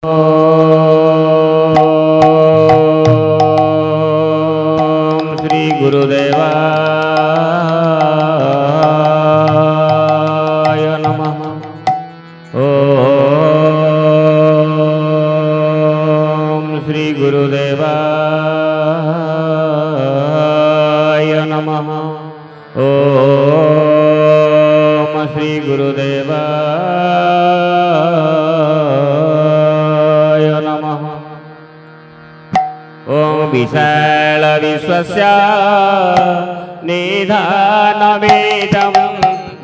ओम श्री गुरुदेवाय नमः। ओम श्री गुरुदेवाय नमः। ओम श्री गुरुदेवाय नमः। ओम विशाल विश्वस्य निधानमेदं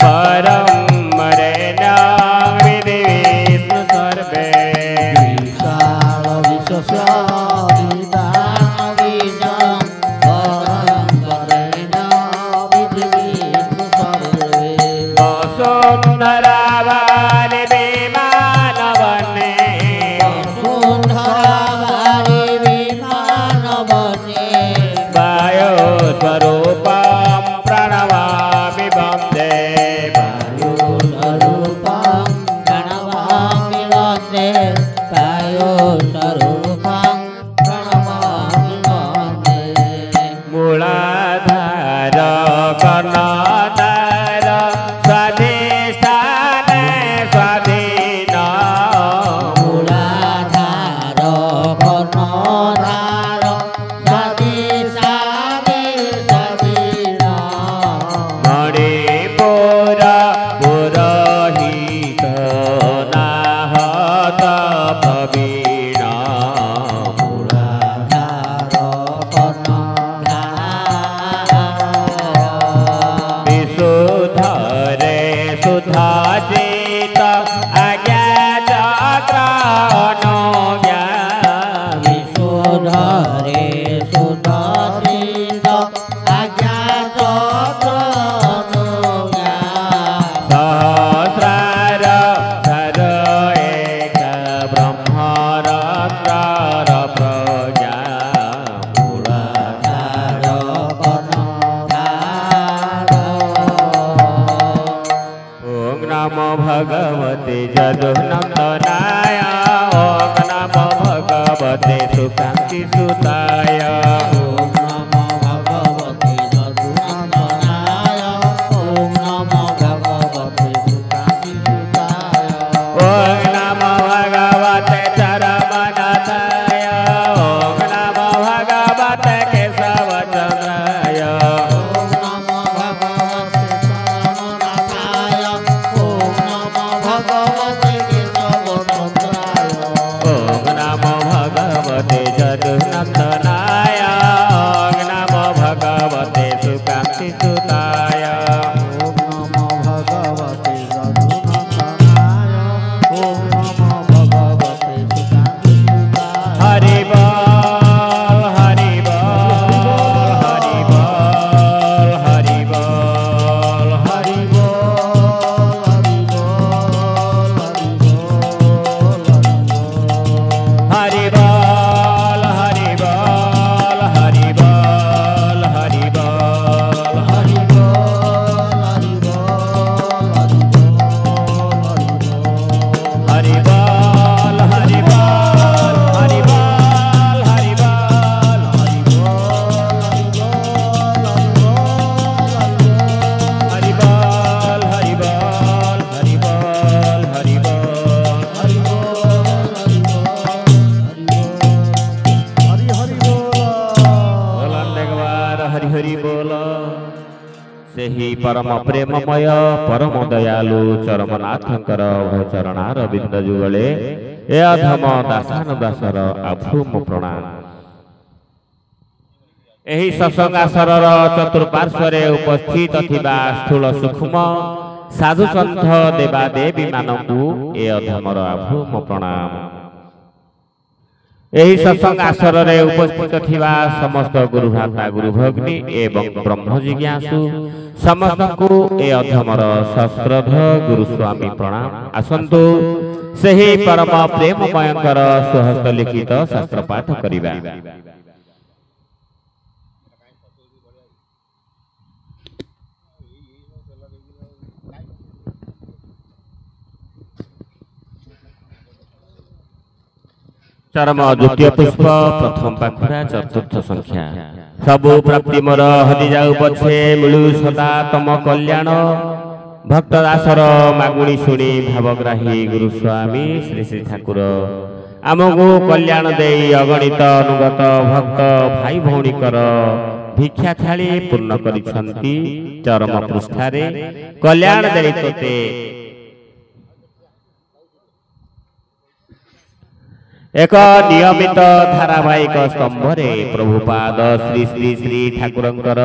परं वरेण्यं विधि विष्णु सर्वे। विशाल विश्वस्य निधानमेदं परं वरेण्यं विधि विष्णु सर्वे। वसुन्धरावने विमानवने वायुस्वरूपं प्रणमामि वन्दे। वायुस्वरूपं प्रणमामि वन्दे। वायुस्वरूपं प्रणमामि वन्दे। मूलाधार कर्णधार स्वाधिष्ठान स्वाधीन। मूलाधार कर्णधार स्वाधिष्ठान स्वाधीन। मणिपुर पुरोहित नाहत प्रवीण। मूलाधार कर्णधार विशुद्धरे सुधाचित अज्ञाचक्रानुज्ञा। विशुद्धरे सुधाचित अज्ञातनुज्ञा। सहस्रार सर एक ब्रह्मरत्रार प्रज्ञा। मूलाधार कर्णधार ओम नमो भगवते जदुनन्दनाय। ओम नमो भगवते सुकान्ति सुताय। ॐ नमो भगवते जदुनन्दनाय। ॐ नमो भगवते सुकान्तिसुताय। ओम नमो भगवते चरमनाथाय। ओम नमो भगवते केशवचन्द्राय। ॐ नमो भगवते शरणनाथाय। ॐ नमो भगवते केशवचन्द्राय। ओम नमो भगवते जदुनन्दनाय। ओम नमो भगवते सुकान्ति सुताय। ॐ नमो भगवते जदुनन्दनाय। ॐ नमो भगवते सुकान्तिसुताय। हरि बोल हरि बोल हरि बोल हरि बोल हरि बोल हरि बोल हरि बोल हरि बोल हरि बोल हरि बोल हरि बोल हरि बोल हरि बोल हरि बोल हरि बोल हरि बोल हरि बोल हरि बोल हरि बोलन एक बार हरि हरि बोल। ସେହି ପରମ ପ୍ରେମମୟ ପରମ ଦୟାଳୁ ଚରମନାଥଙ୍କର ଚରଣାର ବିନ୍ଦ ଯୁଗଳେ ଏ ଅଧମ ଦାସାନ ଦାସର ଆଭୂମ ପ୍ରଣାମ। ଏହି ସତ୍ସଙ୍ଗାସରର ଚତୁଃପାର୍ଶ୍ୱରେ ଉପସ୍ଥିତ ଥିବା ସ୍ଥୂଳ ସୂକ୍ଷ୍ମ ସାଧୁସନ୍ଥ ଦେବାଦେବୀମାନଙ୍କୁ ଏ ଅଧମର ଆଭୂମ ପ୍ରଣାମ। ଏହି ସତ୍ସଙ୍ଗାସରରେ ଉପସ୍ଥିତ ଥିବା ସମସ୍ତ ଗୁରୁଭ୍ରାତା ଗୁରୁଭଗ୍ନୀ ଏବଂ ବ୍ରହ୍ମ ଜିଜ୍ଞାସୁ ସମସ୍ତଙ୍କୁ ଏ ଅଧମର ସଶ୍ରଦ୍ଧ ଗୁରୁସ୍ୱାମୀ ପ୍ରଣାମ। ଆସନ୍ତୁ ସେହି ପରମ ପ୍ରେମମୟଙ୍କର ସ୍ୱହସ୍ତ ଲିଖିତ ଶାସ୍ତ୍ର ପାଠ କରିବା। चरम द्वितीय पुष्प प्रथम पाखुरा चतुर्थ संख्या सबु प्राप्ति मोर हरि जाऊ पछे मिलू सदा तम कल्याण भक्त दासर मागुणी शुणी भावग्राही गुरु स्वामी श्री श्री ठाकुर आमको कल्याण दे अगणित अनुगत भक्त भाई भौणीकर भिक्षा थाली पूर्ण करिछंती चरम पृष्ठारे कल्याण दे तोते एक नियमित धारावाहिक स्तंभरे प्रभुपाद श्री श्री श्री ठाकुरंकर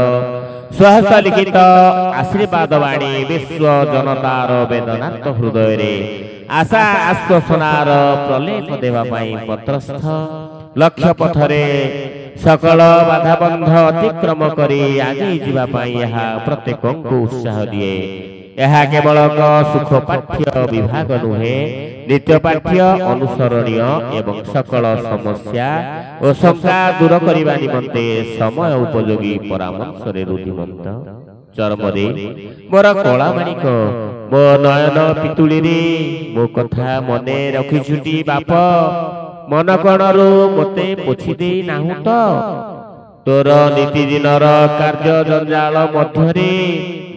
स्वहस्त लिखित आशीर्वाद वाणी विश्व जनतार वेदनार्थ हृदय रे आशा आश्वासनार प्रलेप देवा पाई पत्रस्थ लक्ष्य पथरे सकल बाधाबंध अतिक्रम करी आगे जीवा पाई यहा प्रत्येकଙ୍କୁ उत्साह दिए। यह केवल सुख पाठ्य विभाग नुहे नित्य पाठ्य अनुसरणीय एवं सकल समस्या और शंका दूर करने निमंते समय उपयोगी परामर्श रुधिमंत चरमरे मोर कला माणिक मो नयन पितुली रे मो कथा मने रखिछुटी बाप मन कणरू मते पोछि दे नाहु तो तोर नीतिदिनर कार्य जंजाल मध्यरे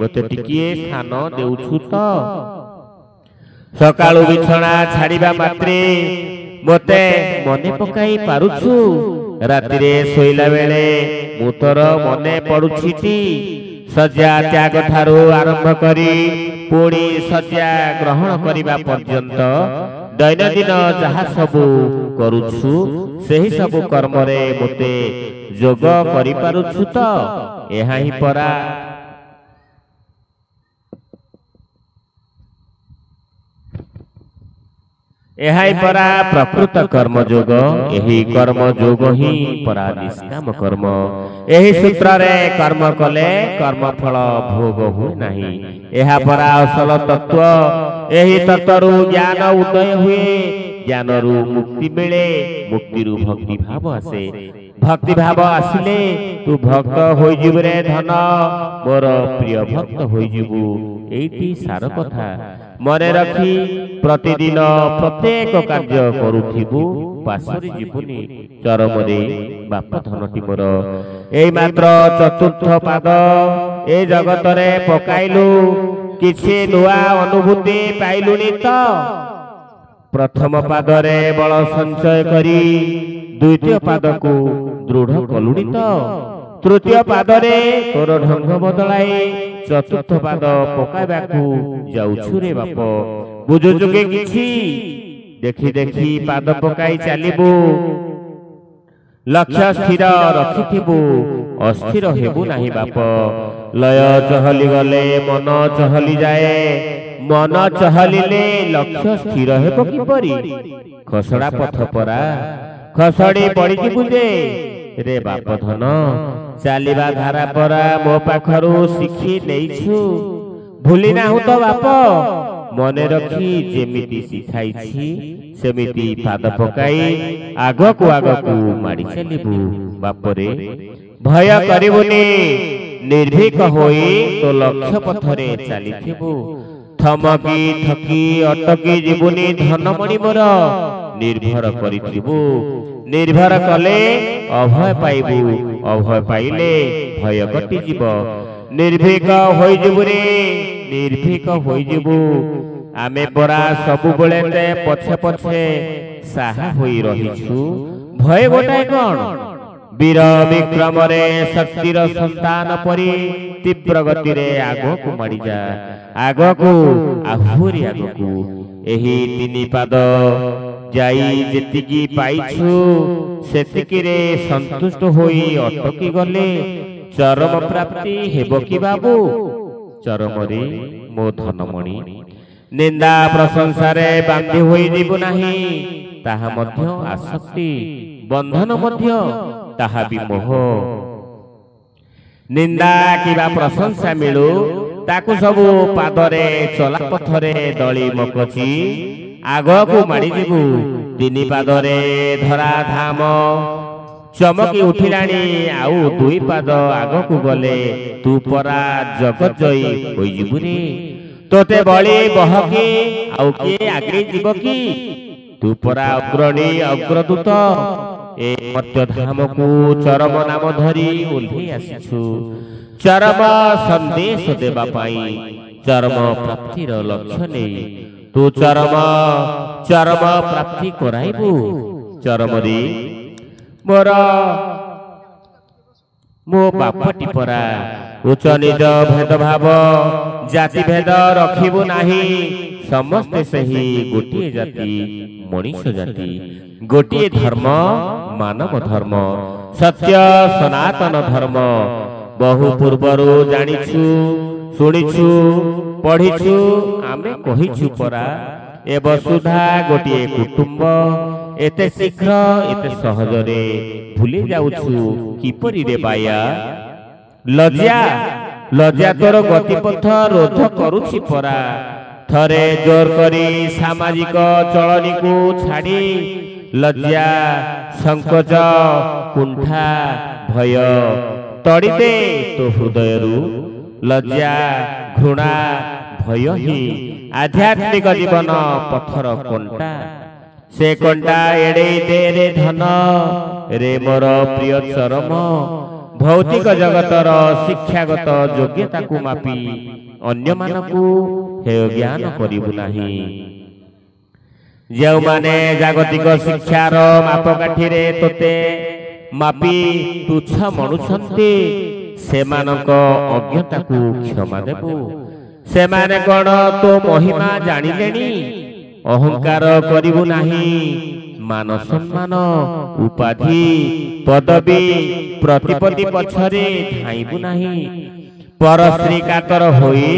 मते टिकिए स्थान देउछु तो सकाळु बिछणा छाड़िबा मात्रे मते मने पकाई पारुछु रातिरे सोइला बेले मु तोर मने पडुछिटी सज्जा त्याग ठारू आरंभ करी पुणी सज्जा ग्रहण करिबा पर्यंत दैनंदिन जहा सबु करुछु सेही सबु कर्म रे मते जोग करि पारुछु तो एहा ही परा एहाई परा प्रकृत कर्म जोग एही कर्म जोग ही परा निष्काम कर्म एही सूत्र रे कर्म कले कर्म फल भोग हुए नहीं एहा परा असल तत्व एही तत्वरु ज्ञान उदय हुए ज्ञानरु मुक्ति मिले मुक्तिरु भक्ति भाव आसे भक्ति भाव आसिले तू भक्त होई जिबु रे धन मोर प्रिय भक्त होई जिबु एठी सार कथा मने रखी प्रतिदिन प्रत्येक कार्य करुथिबु पासरी जीवनी चरमरे बाप धनटी मोर एई मात्र चतुर्थ पाद ए जगत रे पकाइलु किछि नुआ अनुभूति पाइलुनी तो प्रथम पाद रे बल संचय करी द्वितीय पाद को दृढ़ कलुनी तो तृतीय पाद रे तोर ढंग बदलाई चतुर्थ पाद पकाइबाकू जाउछु रे बाप बुझुछु के किछि देखी देखी पाद पकाई चालिबु लक्ष्य स्थिर रखिथिबु अस्थिर हेबु नाही बाप लय चहली गले मन चहली जाए मन चहलिले लक्ष्य स्थिर हेबो किपरि खसड़ा पथ परा खसड़ी पड़ी बुझे रे बाप धन चालिबा धारा परा मो पाखरु शिखी नेइछु भूली नाहु तो बाप मने रखी जेमिति सिखाइछि सेमिति पाद पकाई आगकु आगकु माडी चलिबु बाप रे भय करिबुनी निर्भीक होई तो लक्ष्य पथरे चालिथिबु थमकी थकी अटकी जीवनी धन मणि मोर निर्भर करिथिबु निर्भर कले अभय पाइबु अभय पाइले भय कटि जीव निर्भीक होई जीवु रे निर्भीक होई जीवु आमे परा सबु बेले ते पछे पछे साहा होई रहिछु भय गोटाय कोन वीर विक्रम रे शक्तिर संतान परी तीव्र गति रे आगो को माडी जा आगो को आहुरी आगो को एही तिनी पाद जाई जेतिकी पाइछु सेतिकी रे संतुष्ट होई अटकी गले चरम प्राप्ति हेबो की बाबू चरम रे मो धनमणि निंदा प्रशंसा रे बांधी होई जीवु नाही ताहा मध्य आसक्ति बंधन मध्य ताहा भी मोह निंदा किबा प्रशंसा मिलु ताकु सबु पादरे चला पथरे दली मकची आगकु माडी जीवु तिनी पादरे धरा धाम चमकी उठिलाणी आउ दुई पाद आगकु गले तू परा जगत जई होई जीवु रे तोते बळी बहकी आउ के आगे जीव की ତୁ ପରା ଅଗ୍ରଣୀ ଅଗ୍ରଦୂତ ଏ ମର୍ତ୍ତ୍ୟଧାମକୁ ଚରମ ନାମ ଧରି ଓହ୍ଲେଇ ଆସିଛୁ ଚରମ ସନ୍ଦେଶ ଦେବା ପାଇଁ ଚରମ ପ୍ରାପ୍ତିର ଲକ୍ଷ୍ୟ ନେଇ ତୁ ଚରମ ପ୍ରାପ୍ତି କରାଇବୁ ଚରମରେ ମୋ ବାପଟି ପରା ଉଚ୍ଚ ନିଜ ଭେଦଭାବ ଜାତି ଭେଦ ରଖିବୁ ନାହିଁ ସମସ୍ତେ ସେହି ଗୋଟିଏ ଜାତି ମଣିଷ ଜାତି ଗୋଟିଏ ଧର୍ମ ମାନବ ଧର୍ମ ସତ୍ୟ ସନାତନ ଧର୍ମ ବହୁ ପୂର୍ବରୁ ଜାଣିଛୁ ଶୁଣିଛୁ ପଢିଛୁ ଆମେ କହିଛୁ ପରା ଏ ବସୁଧା ଗୋଟିଏ କୁଟୁମ୍ବ ଏତେ ଶୀଘ୍ର ଏତେ ସହଜରେ ଭୁଲି ଯାଉଛୁ କିପରି ରେ ବାୟା ଲଜ୍ଜା ତୋର ଗତିପଥ ରୋଧ କରୁଛି ପରା ଥରେ ଜୋର କରି ସାମାଜିକ ଚଳନୀକୁ ଛାଡ଼ି ଲଜ୍ଜା ସଂକୋଚ କୁଣ୍ଠା ଭୟ ତଡ଼ିଦେ ତୋ ହୃଦୟରୁ ଲଜ୍ଜା ଘୃଣା ଭୟ ହିଁ ଆଧ୍ୟାତ୍ମିକ ଜୀବନ ପଥର କଣ୍ଟା ସେ କଣ୍ଟା ଏଡ଼େଇ ଦେ ରେ ଧନ ରେ ମୋର ପ୍ରିୟ ଚରମ ଭୌତିକ ଜଗତର ଶିକ୍ଷାଗତ ଯୋଗ୍ୟତାକୁ ମାପି ଅନ୍ୟମାନଙ୍କୁ ହେୟ ଜ୍ଞାନ କରିବୁ ନାହିଁ ଯେଉଁମାନେ ଜାଗତିକ ଶିକ୍ଷାର ମାପକାଠିରେ ତୋତେ ମାପି ତୁଚ୍ଛ ମଣୁଛନ୍ତି ସେମାନଙ୍କ ଅଜ୍ଞତାକୁ କ୍ଷମା ଦେବୁ ସେମାନେ କ'ଣ ତୋ ମହିମା ଜାଣିଲେଣି ଅହଙ୍କାର କରିବୁ ନାହିଁ ମାନ ସମ୍ମାନ ଉପାଧି ପଦବୀ ପ୍ରତିପତ୍ତି ପଛରେ ଧାଇବୁ ନାହିଁ ପରଶ୍ରୀ କାତର ହୋଇ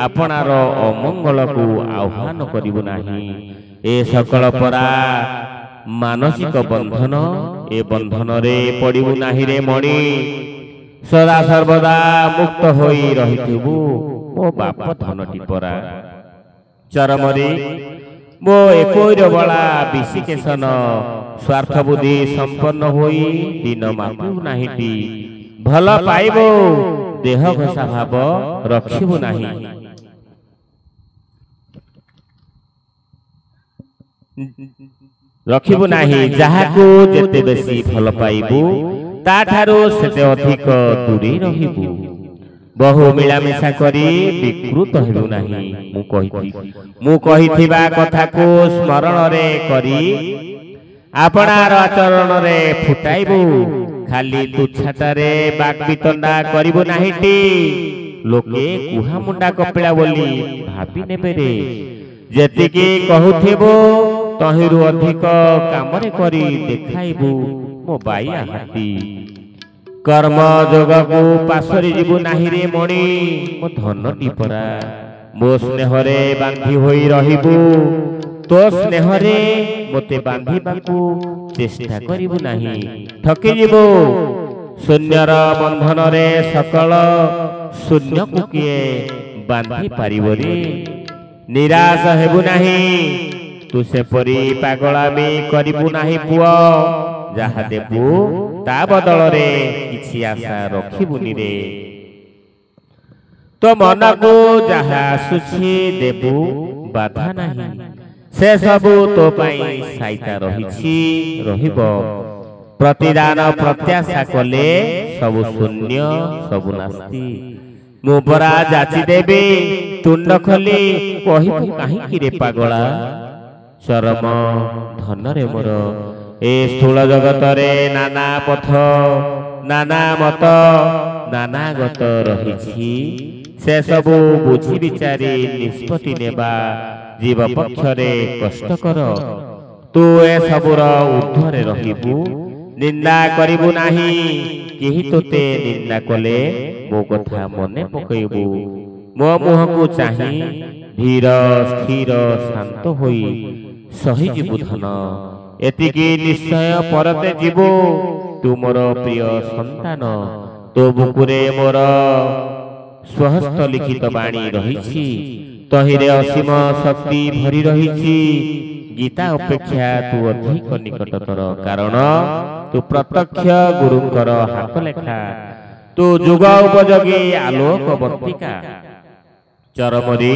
ଆପଣାର ଅମଙ୍ଗଳକୁ ଆହ୍ୱାନ କରିବୁ ନାହିଁ ଏ ସକଳ ପରା ମାନସିକ ବନ୍ଧନ ଏ ବନ୍ଧନରେ ପଡ଼ିବୁ ନାହିଁ ରେ ମଣି ସଦା ସର୍ବଦା ମୁକ୍ତ ହୋଇ ରହିଥିବୁ ମୋ ବାପ ଧନଟି ପରା ଚରମରେ ମୋ ଏକୋଇର ବଳା ବିଶିକେଶନ ସ୍ୱାର୍ଥ ବୁଦ୍ଧି ସମ୍ପନ୍ନ ହୋଇ ଦିନ ମାପିବୁ ନାହିଁଟି ଭଲ ପାଇବୁ ଦେହ ଘଷା ଭାବ ରଖିବୁ ନାହିଁ ଯାହାକୁ ଯେତେ ବେଶୀ ଭଲ ପାଇବୁ ତାଠାରୁ ସେତେ ଅଧିକ ଦୂରେଇ ରହିବୁ ବହୁ ମିଳାମିଶା କରି ବିକୃତ ହେବୁ ନାହିଁ ମୁଁ କହିଥିବା କଥାକୁ ସ୍ମରଣରେ କରି ଆପଣାର ଆଚରଣରେ ଫୁଟାଇବୁ ଖାଲି ତୁଚ୍ଛାଟାରେ ବାକ୍ବିତଣ୍ଡା କରିବୁ ନାହିଁଟି ଲୋକେ କୁହାମୁଣ୍ଡା କପିଳା ବୋଲି ଭାବି ନେବେ ରେ ଯେତିକି କହୁଥିବୁ ତହିଁରୁ ଅଧିକ କାମରେ କରି ଦେଖାଇବୁ ମୋ ବାଇଆ ହାତୀ कर्म जोगकु पासरी जीवु नाही रे मणि मो धनटी परा मो स्नेहरे बांधी होई रहिबु तो स्नेहरे मोते बांधिबाकु चेष्टा करिबु नाही ठकी जीवु शून्यर बंधन रे सकल शून्य को किए बांधी पारिबो रे निराश हेबु नाही तू से परी पागलामी करिबु नाही पुओ जहा देबु ता बदल रे किछि आशा रखिबुनी रे तो मन को जहा सुछि देबु बाधा नाही से सबु तो पई साइता रहिछि रहिबो प्रतिदान प्रत्याशा कले सबु शून्य सबु नास्ति मु परा जाचि देबी तुंड खोली कहिबु काहे रे पागला चरम धन रे मोर ए स्थूल जगत रे नाना पथ नाना मत नाना गत रहिछि से सबु बुझी विचारी निष्पत्ति नेबा जीव पक्षरे कष्टकर तू ए सबुर ऊर्ध्वरे रहिबु निंदा करिबु नाही केहि तोते निंदा कले मो कथा मने पकइबु मो मुह को चाहि धीर स्थिर शांत होई सही जीवु धन एतिकी निश्चय परते जीवु तू मोर प्रिय संतान तो बुकुरे मोर स्वहस्त लिखित बाणी रहिछि तहिरे असीम शक्ति भरी रहिछि गीता अपेक्षा तू अधिक निकटतर कारण तू प्रत्यक्ष गुरुंकर हाथ लेखा तू जुग उपयोगी आलोक बर्तिका चरमरी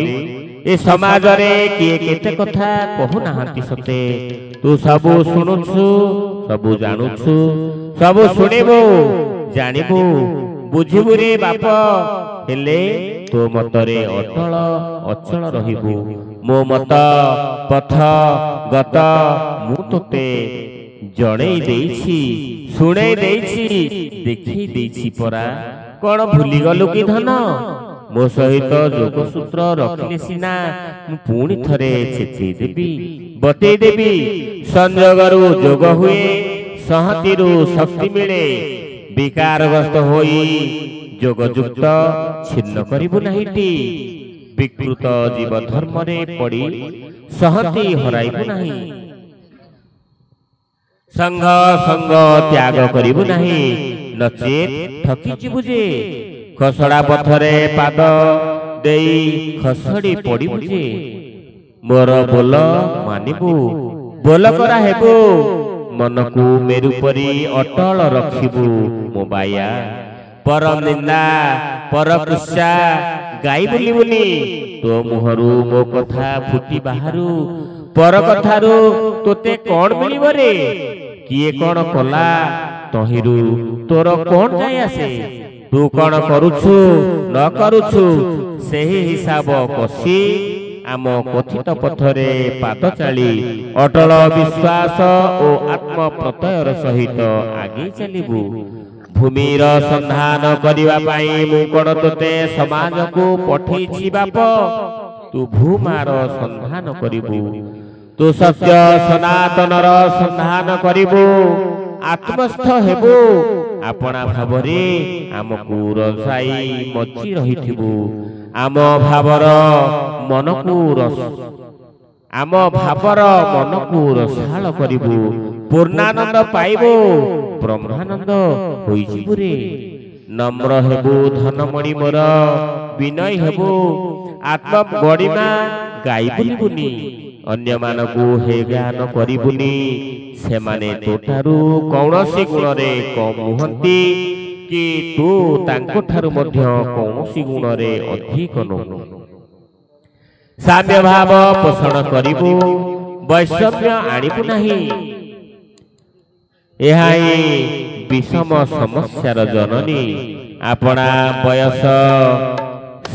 ए समाज रे किए केते कथा कहु नाहंती सते तू सबु शुणुछु सबु जानुछु सबु शुणिबु जानिबु बुझिबु रे बाप हेले तो मतरे अटल अचल रहिबु मो मत पथ गत मु तोते जणै देइछि शुणै देइछि देखि देइछि परा कोन भूली गलु कि धन मो सहित जोगसूत्र रखिले सिना मु पुणी थरे चेती देबी बतै देबी संजोगरु जोग हुए सहतिरु शक्ति मिले विकारग्रस्त होई जोगयुक्त छिन्न करिबु नाहिटी विकृत जीव धर्म रे पड़ी सहति हराइबु नाही संघ संग त्याग करिबु नाही नचेत ठकी जिबु जे खसड़ा पथरे पाद देई खसड़ी पड़िबु जे मोर बोल मानिबु बोल करा हेबु मनकु मेरु परी अटल रखिबु मो बाया पर निंदा पर कुशा गाई बुलिबुनी तो मुहरु मो कथा फुटी बाहरु पर कथारु तोते कोन मिलिबो रे किए कोन कला तहिरु तोर कोन जाय आसे तू कोन करूछु न करूछु सेही हिसाब कसी आम कथित पथरे पाद चाली अटल विश्वास ओ आत्म प्रत्ययर सहित आगे चलिबु भूमिर संधान करिवा पाई मु कोन तोते समाज को पठेछि बाप तू भूमार संधान करिबु तू सत्य सनातनर संधान करिबु आत्मस्थ हेबु आपना भावरे आमकु रसाई मची रहिथिबु आम भावर मनकु रस आम भावर मनकु रसाल करिबु पूर्णानंद पाइबु ब्रह्मानंद होइजिबु रे नम्र हेबु धनमणि मोर विनय हेबु आत्म गड़िमा गाई बुलिबुनी अन्य मानकु हे ज्ञान करिबुनी सेमाने तोठारु कौनसी गुणरे कम हुहंती कि तू तांको ठारु मध्य कौनसी गुणरे अधिक नहु साम्य भाव पोषण करिबु वैषम्य आनिबु नाही एहाई विषम समस्यार जननी आपना बयस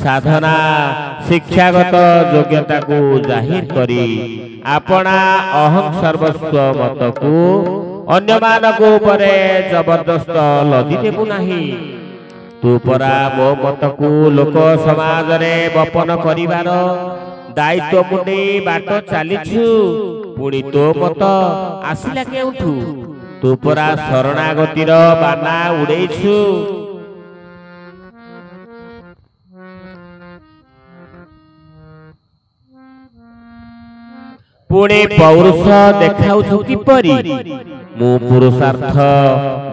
साधना शिक्षागत योग्यता को जाहिर करी आपना अहम सर्वस्व मत को अन्य मानक उपरे जबरदस्त लदी देबु नाही तू परा मो मत को लोक समाज रे बपन करिवार दायित्व मुंडे बाट चालिछु पुणी तो मत आसिला केउठु तू परा शरणागतिर बाना उड़ेछु पुणे पौरुष देखाउछु किपरि मु पुरुषार्थ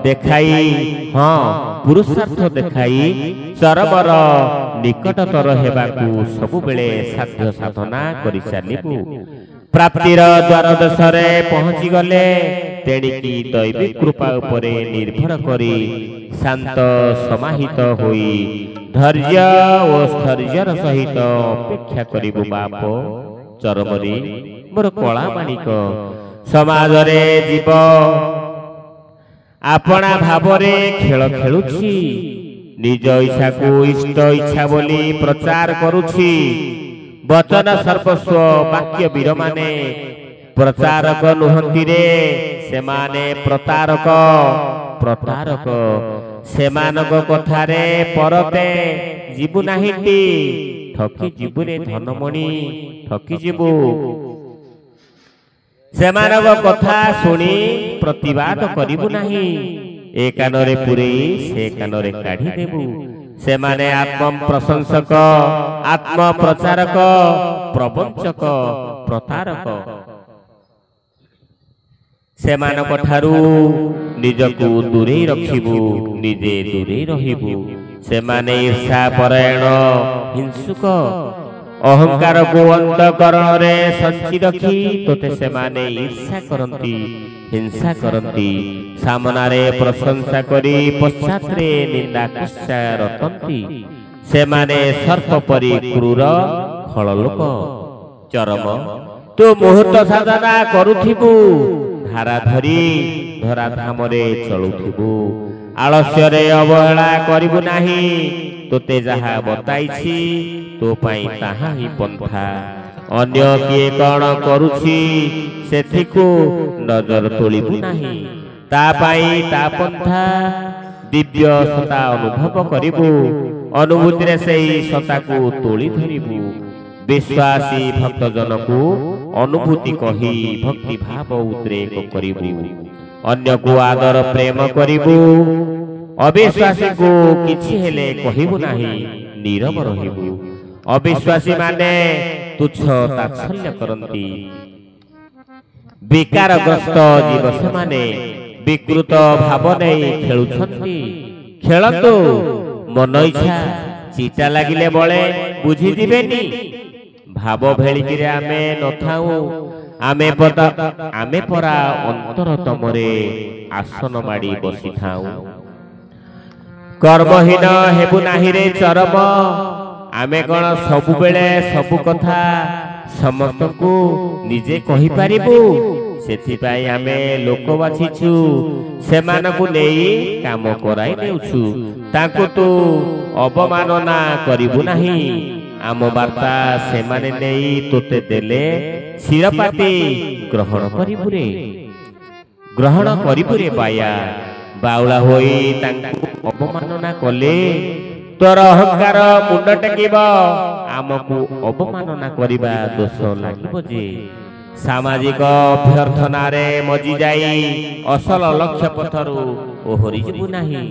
देखाई हाँ पुरुषार्थ देखाई चरमर निकटतर हेबाकु सबु बेले साध्य साधना करि चालिबु प्राप्तिर द्वार देशरे पहुंची गले तेणिकी दैविक कृपा उपरे निर्भर करी शांत समाहित होई धैर्य ओ स्थैर्यर सहित अपेक्षा करिबु बाप चरमरी मोर कला माणिक समाज रे जीव आपना भावरे खेल खेलुछि निज इच्छा को इष्ट इच्छा बोली प्रचार करुछि वचन सर्वस्व वाक्य वीर माने प्रचारक नुहंती रे सेमाने प्रतारक प्रतारक सेमानक कथारे परते जीवु नाहिटी ठकी जीवु रे धनमणि ठकी जीवु सेमानक कथा सुनी प्रतिवाद करिबु नाही ए कानरे पुरे से कानरे काढी देबु सेमाने आत्म प्रशंसक आत्म प्रचारक प्रवंचक प्रतारक सेमानक ठारू निजकु दूरे रखिबु निजे दूरे रहिबु सेमाने ईर्षा परायण हिंसुक अहंकार को अंतकरण रे संचि रखी तोते सेमाने ईर्षा करंती हिंसा करंती सामना रे प्रशंसा करी पश्चात रे निंदा कुत्सा रतंती सेमाने सर्प परी क्रूर खल लोक चरम ତୁ ମୁହୂର୍ତ୍ତ ସାଧନା କରୁଥିବୁ, ଧାରା ଧରି ଧରାଧାମରେ ଚଳୁଥିବୁ। ଆଳସ୍ୟରେ ଅବହେଳା କରିବୁ ନାହିଁ। ତୋତେ ଯାହା ବତାଇଛି ତୋ ପାଇଁ ତାହା ହିଁ ପନ୍ଥା। ଅନ୍ୟ କିଏ କ'ଣ କରୁଛି ସେଥିକୁ ନଜର ତୋଳିବୁ ନାହିଁ। ତା ପାଇଁ ତା ପନ୍ଥା। ଦିବ୍ୟ ସତ୍ତା ଅନୁଭବ କରିବୁ। ଅନୁଭୂତିରେ ସେହି ସତ୍ତାକୁ ତୋଳି ଧରିବୁ। ବିଶ୍ୱାସୀ ଭକ୍ତଜନକୁ ଅନୁଭୂତି କହି ଭକ୍ତି ଭାବ ଉଦ୍ରେକ କରିବୁ। ଅନ୍ୟକୁ ଆଦର ପ୍ରେମ କରିବୁ। ଅବିଶ୍ୱାସୀକୁ କିଛି ହେଲେ କହିବୁ ନାହିଁ, ନୀରବ ରହିବୁ। ଅବିଶ୍ୱାସୀ ମାନେ ତୁଚ୍ଛ ତାଚ୍ଛଲ୍ୟ କରନ୍ତି। ବିକାରଗ୍ରସ୍ତ ଜୀବ ସେମାନେ ବିକୃତ ଭାବ ନେଇ ଖେଳୁଛନ୍ତି। ଖେଳନ୍ତୁ, ମନ ଇଚ୍ଛା ଚିଟା ଲାଗିଲେ ବଳେ ବୁଝିଯିବେନି। ଭାବ ଭେଳିକିରେ ଆମେ ନଥାଉ। ଆମେ ପରା ଅନ୍ତରତମରେ ଆସନ ମାଡ଼ି ବସିଥାଉ। କର୍ମହୀନ ହେବୁ ନାହିଁ ରେ ଚରମ। ଆମେ କ'ଣ ସବୁବେଳେ ସବୁ କଥା ସମସ୍ତଙ୍କୁ ନିଜେ କହିପାରିବୁ? ସେଥିପାଇଁ ଆମେ ଲୋକ ବାଛିଛୁ, ସେମାନଙ୍କୁ ନେଇ କାମ କରାଇ ନେଉଛୁ। ତାଙ୍କୁ ତୁ ଅବମାନନା କରିବୁ ନାହିଁ। ଆମ ବାର୍ତ୍ତା ସେମାନେ ନେଇ ତୋତେ ଦେଲେ ଶିରପାତି ଗ୍ରହଣ କରିବୁରେ। ଗ୍ରହଣ କରିବୁରେ ବାୟା। ବାଉଳା ହୋଇ ତାଙ୍କୁ ଅବମାନନା କଲେ ତୋର ଅହଙ୍କାର ମୁଣ୍ଡ ଟେକିବ। ଆମକୁ ଅବମାନନା କରିବା ଦୋଷ ଲାଗିବ ଯେ। ସାମାଜିକ ଅଭ୍ୟର୍ଥନାରେ ମଜି ଯାଇ ଅସଲ ଲକ୍ଷ୍ୟ ପଥରୁ ଓହରି ଯିବୁ ନାହିଁ।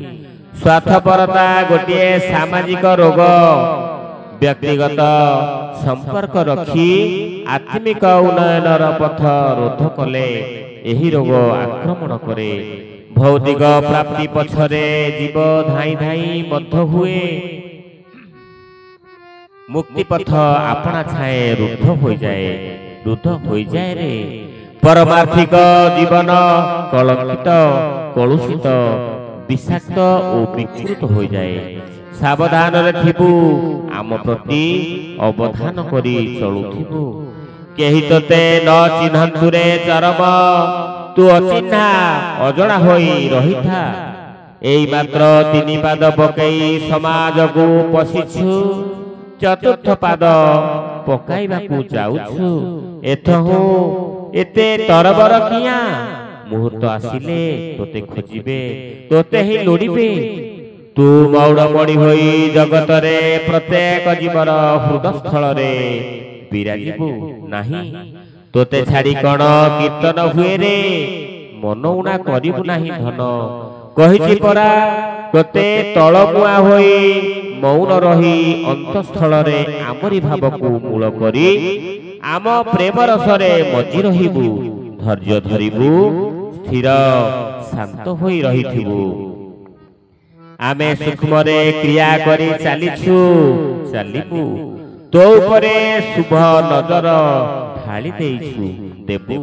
ସ୍ୱାର୍ଥପରତା ଗୋଟିଏ ସାମାଜିକ ରୋଗ। ବ୍ୟକ୍ତିଗତ ସମ୍ପର୍କ ରଖି ଆତ୍ମିକ ଉନ୍ନୟନର ପଥ ରୋଧ କଲେ ଏହି ରୋଗ ଆକ୍ରମଣ କରେ। ଭୌତିକ ପ୍ରାପ୍ତି ପଛରେ ଜୀବ ଧାଇଁ ଧାଇଁ ବଦ୍ଧ ହୁଏ। ମୁକ୍ତି ପଥ ଆପଣା ଛାଏଁ ରୁଦ୍ଧ ହୋଇଯାଏ ରେ। ପରମାର୍ଥିକ ଜୀବନ କଳଙ୍କିତ, କଳୁଷିତ, ବିଷାକ୍ତ ଓ ବିକୃତ ହୋଇଯାଏ। ସାବଧାନରେ ଥିବୁ। ଆମ ପ୍ରତି ଅବଧାନ କରି ଚଳୁଥିବୁ। କେହି ତୋତେ ନ ଚିହ୍ନନ୍ତୁ ରେ ଚରମ। ତୁ ଅଚିହ୍ନା ଅଜଣା ହୋଇ ରହିଥା। ଏଇ ମାତ୍ର 3 ପାଦ ପକେଇ ସମାଜକୁ ପଶିଛୁ। ଚତୁର୍ଥ ପାଦ ପକାଇବାକୁ ଯାଉଛୁ। ଏଥହୁଁ ଏତେ ତରବର କିଆଁ? ମୁହୂର୍ତ୍ତ ଆସିଲେ ତୋତେ ଖୋଜିବେ, ତୋତେ ହିଁ ଲୋଡ଼ିବେ। ତୁ ମୌଡ଼ମଣି ହୋଇ ଜଗତରେ ପ୍ରତ୍ୟେକ ଜୀବର ହୃଦସ୍ଥଳରେ ବିରାଜିବୁ ନାହିଁ। ତୋତେ ଛାଡ଼ି କ'ଣ କୀର୍ତ୍ତନ ହୁଏ ରେ? ମନ ଉଣା କରିବୁ ନାହିଁ ଧନ। କହିଛି ପରା ତୋତେ ତଳମୁଆ ହୋଇ ମୌନ ରହି ଅନ୍ତଃସ୍ଥଳରେ ଆମରି ଭାବକୁ ମୂଳ କରି ଆମ ପ୍ରେମ ରସରେ ମଜି ରହିବୁ। ଧୈର୍ଯ୍ୟ ଧରିବୁ, ସ୍ଥିର ଶାନ୍ତ ହୋଇ ରହିଥିବୁ। ଆମେ ସୂକ୍ଷ୍ମରେ କ୍ରିୟା କରି ଚାଲିବୁ। ତୋ ଉପରେ ଶୁଭ ନଜର ଢାଳି ଦେବୁ।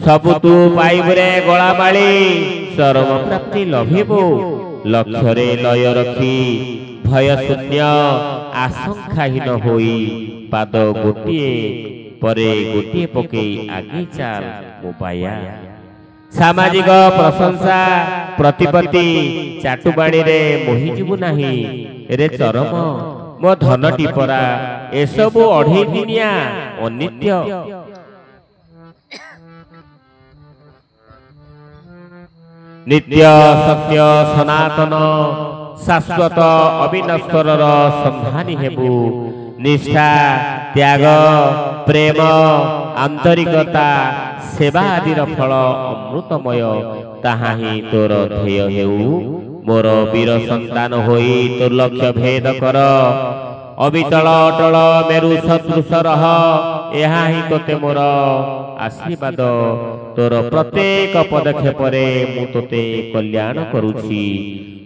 ସବୁ ତୁ ପାଇବୁରେ ଗଳାମାଳି। ଚରମ ପ୍ରାପ୍ତି ଲଭିବୁ। ଲକ୍ଷ୍ୟରେ ଲୟ ରଖି ଭୟ ଶୂନ୍ୟ ଆଶଙ୍କାହୀନ ହୋଇ ପାଦ ଗୋଟିଏ ପରେ ଗୋଟିଏ ପକେଇ ଆଗେଇ ଚାଲ ମୋ ବାୟା। ସାମାଜିକ ପ୍ରଶଂସା ପ୍ରତିପତ୍ତି ଚାଟୁବାଣୀରେ ମୋହିଯିବୁ ନାହିଁ ରେ ଚରମ। ମୋ ଧନଟି ପରା ଏସବୁ ଅଢ଼େଇ ଦିନିଆ ଅନିତ୍ୟ। ନିତ୍ୟ ସତ୍ୟ ସନାତନ ଶାଶ୍ୱତ ଅବିନଶ୍ୱରର ସନ୍ଧାନୀ ହେବୁ। ନିଷ୍ଠା, ତ୍ୟାଗ, ପ୍ରେମ, ଆନ୍ତରିକତା, ସେବା ଆଦିର ଫଳ ଅମୃତମୟ। ତାହା ହିଁ ତୋର ଧ୍ୟେୟ ହେଉ। ମୋର ବୀର ସନ୍ତାନ ହୋଇ ତୋର ଲକ୍ଷ୍ୟ ଭେଦ କର। ଅବିଚଳ ଅଟଳ ମେରୁ ସଦୃଶ ରହ। ଏହା ହିଁ ତୋତେ ମୋର ଆଶୀର୍ବାଦ। ତୋର ପ୍ରତ୍ୟେକ ପଦକ୍ଷେପରେ ମୁଁ ତୋତେ କଲ୍ୟାଣ କରୁଛି।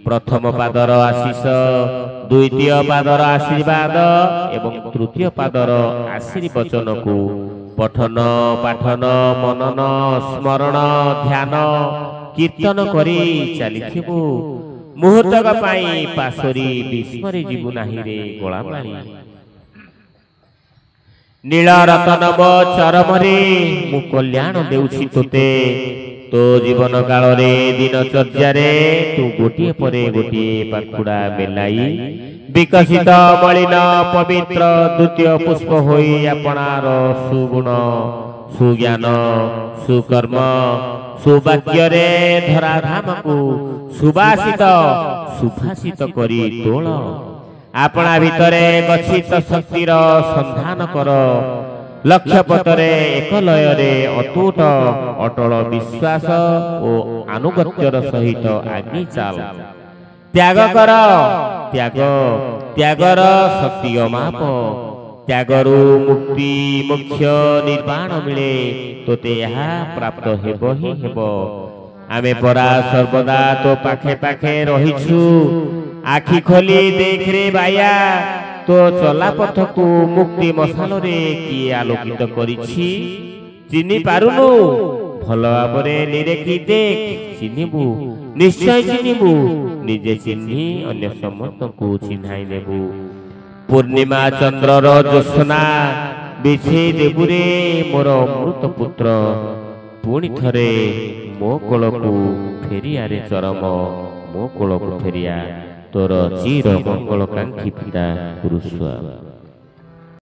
ପ୍ରଥମ ପାଦର ଆଶିଷ, ଦ୍ୱିତୀୟ ପାଦର ଆଶୀର୍ବାଦ ଏବଂ ତୃତୀୟ ପାଦର ଆଶୀର୍ବଚନକୁ ପଠନ, ପାଠନ, ମନନ, ସ୍ମରଣ, ଧ୍ୟାନ, କୀର୍ତ୍ତନ କରି ଚାଲିଥିବୁ। ମୁହୂର୍ତ୍ତକ ପାଇଁ ପାଶୋରି ବିସ୍ମରି ଯିବୁ ନାହିଁ ରେ ଗଳାମାଳି। नील रतनब चरमरे मु कल्याण देउछि तोते तो जीवन काल रे दिनचर्या रे तू गोटिए परे गोटिए पाखुड़ा बेलाई विकसित मलिन पवित्र द्वितीय पुष्प होई अपनार सुगुण सुज्ञान सुकर्म सुवाक्य रे धराधाम को सुभाषित सुभाषित करी तोल अपना भितरे गच्छित शक्तिर संधान कर लक्ष्य पथरे एक लय रे अतुट अटल विश्वास और अनुगत्यर सहित आगे चल त्याग कर त्याग त्यागर शक्ति अमाप त्यागरु मुक्ति मोक्ष निर्वाण मिले तोते यहाँ प्राप्त हेबो ही हेबो आमे परा सर्वदा तो पाखे पाखे रहिछु आखि खोली देख रे बाया तो चला पथ को मुक्ति मशाल रे किए आलोकित करिछि चिन्हि पारुनु भल भाबरे निरेखि देख चिन्हिबु निश्चय चिन्हिबु निजे चिन्हि अन्य समस्त को चिन्हाई देबु पूर्णिमा चंद्रर ज्योत्स्ना बिछे देबुरे मोर अमृत पुत्र पुणी थरे मो कोलकु फेरिया रे चरम मो कोलकु फेरिया तोर चिर मंगल कांक्षी पिता गुरुस्वामी।